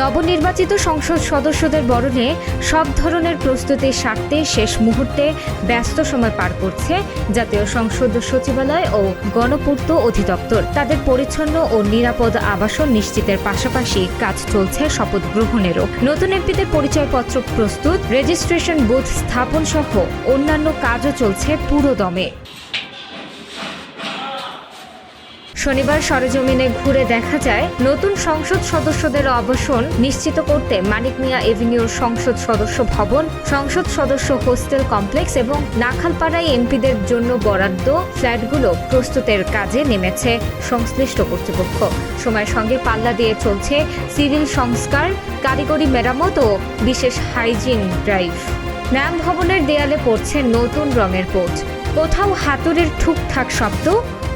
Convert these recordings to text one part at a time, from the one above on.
নবনির্বাচিত সংসদ সদস্যদের বরণে সব ধরনের প্রস্তুতির স্বার্থে শেষ মুহূর্তে ব্যস্ত সময় পার করছে জাতীয় সংসদ সচিবালয় ও গণপূর্ত অধিদপ্তর। তাদের পরিচ্ছন্ন ও নিরাপদ আবাসন নিশ্চিতের পাশাপাশি কাজ চলছে শপথ গ্রহণেরও। নতুন এমপিদের পরিচয়পত্র প্রস্তুত, রেজিস্ট্রেশন বুথ স্থাপন সহ অন্যান্য কাজও চলছে পুরো দমে। শনিবার সরেজমিনে ঘুরে দেখা যায় নতুন সংসদ সদস্যদের আবাসন নিশ্চিত করতে মানিক মিয়া এভিনিউর সংসদ সদস্য ভবন, সংসদ সদস্য হোস্টেল কমপ্লেক্স এবং নাখালপাড়ায় এমপিদের জন্য বরাদ্দ ফ্ল্যাটগুলো প্রস্তুতের কাজে নেমেছে সংশ্লিষ্ট কর্তৃপক্ষ। সময়ের সঙ্গে পাল্লা দিয়ে চলছে সিভিল সংস্কার, কারিগরি মেরামত ও বিশেষ হাইজিন ড্রাইভ। ন্যাম ভবনের দেয়ালে পড়ছে নতুন রঙের কোট, কোথাও হাতুড়ির ঠুকঠাক শব্দ,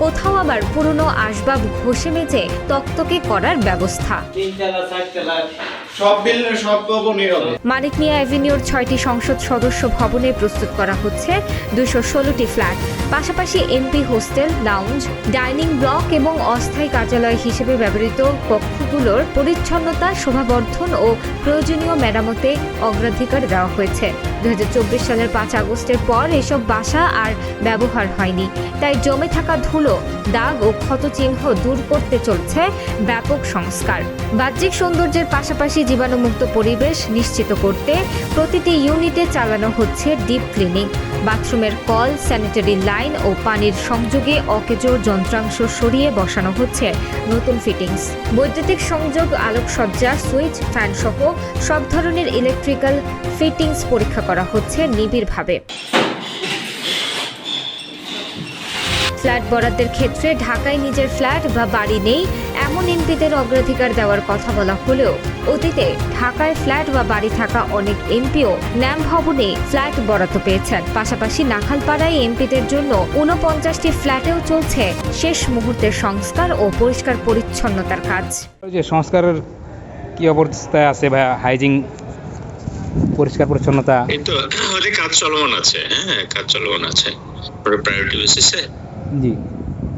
কোথাও আবার পুরনো আসবাব ঘষে মেজে তকতকে করার ব্যবস্থা। মানিক মিয়া এভিনিউর 6টি সংসদ সদস্য ভবনে প্রস্তুত করা হচ্ছে 216টি ফ্ল্যাট। পাশাপাশি MP hostel, lounge, dining block এবং অস্থায়ী কার্যালয় হিসেবে ব্যবহৃত কক্ষগুলোর পরিচ্ছন্নতা, শোভাবর্ধন ও প্রয়োজনীয় মেরামতে অগ্রাধিকার দেওয়া হয়েছে। 2024 সালের 5 আগস্টের পর এসব বাসা আর ব্যবহার হয়নি, তাই জমে থাকা ধুলো, দাগ ও ক্ষতচিহ্ন দূর করতে চলছে ব্যাপক সংস্কার। বাহ্যিক সৌন্দর্যের পাশাপাশি জীবাণুমুক্ত পরিবেশ নিশ্চিত করতে প্রতিটি ইউনিটে চালানো হচ্ছে ডিপ ক্লিনিং। বাথরুমের কল, স্যানিটারি লাইন ও পানির সংযোগে অকেজো যন্ত্রাংশ সরিয়ে বসানো হচ্ছে নতুন ফিটিংস। বৈদ্যুতিক সংযোগ, আলোকসজ্জা, সুইচ, ফ্যান সহ সব ধরনের ইলেকট্রিক্যাল ফিটিংস পরীক্ষা করা হচ্ছে নিবিড়ভাবে। ফ্ল্যাট বরাদ্দের ক্ষেত্রে ঢাকায় নিজের ফ্ল্যাট বা বাড়ি নেই এমন এমপিদের অগ্রাধিকার দেওয়ার কথা বলা হলেও অতীতে ঢাকায় ফ্ল্যাট বা বাড়ি থাকা অনেক এমপিও ন্যাম ভবনে ফ্ল্যাট বরাদ্দ পেয়েছেন। পাশাপাশি নাখালপাড়ায় এমপিদের জন্য 49টি ফ্ল্যাটেও চলছে শেষ মুহূর্তের সংস্কার ও পরিষ্কার পরিচ্ছন্নতার কাজ। যে সংস্কারের কি অবস্থায় আছে বা হাইজিন, পরিষ্কার পরিচ্ছন্নতা তো কাজ চলমান আছে। কাজ চলমান আছে, প্রায়োরিটি বেসিসে জি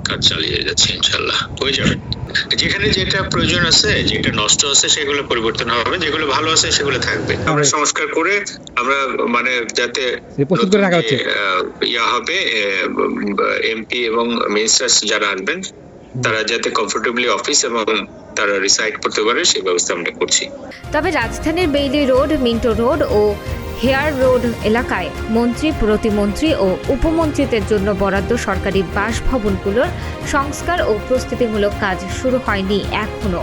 কাজ চালিয়ে যাচ্ছে, ইনশাআল্লাহ হয়ে যাবে। যেখানে যেটা প্রয়োজন আছে, যেটা নষ্ট আছে সেগুলো পরিবর্তন হবে, যেগুলো ভালো আছে সেগুলো থাকবে। আমরা সংস্কার করে আমরা মানে যাতে প্রস্তুত করে রাখা হচ্ছে ইয়া হবে, এমপি এবং মিনিস্টার্স যারা আসবেন তারা যাতে কমফোর্টেবলি অফিস এবং তারা রিসাইড করতে পারে সেই ব্যবস্থা আমরা করছি। তবে রাজধানীর বেইলি রোড, মিন্টো রোড ও হেয়ার রোড এলাকায় মন্ত্রী, প্রতিমন্ত্রী ও উপমন্ত্রীদের জন্য বরাদ্দ সরকারি বাসভবনগুলোর সংস্কার ও প্রস্তুতিমূলক কাজ শুরু হয়নি এখনো।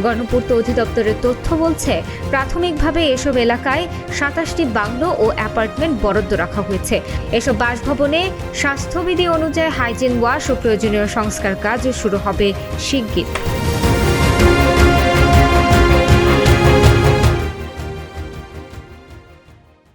গণপূর্ত অধিদপ্তরের তথ্য বলছে, প্রাথমিকভাবে এসব এলাকায় 27টি বাংলো ও অ্যাপার্টমেন্ট বরাদ্দ রাখা হয়েছে। এসব বাসভবনে স্বাস্থ্যবিধি অনুযায়ী হাইজিন ওয়াশ ও প্রয়োজনীয় সংস্কার কাজ শুরু হবে শিগগির।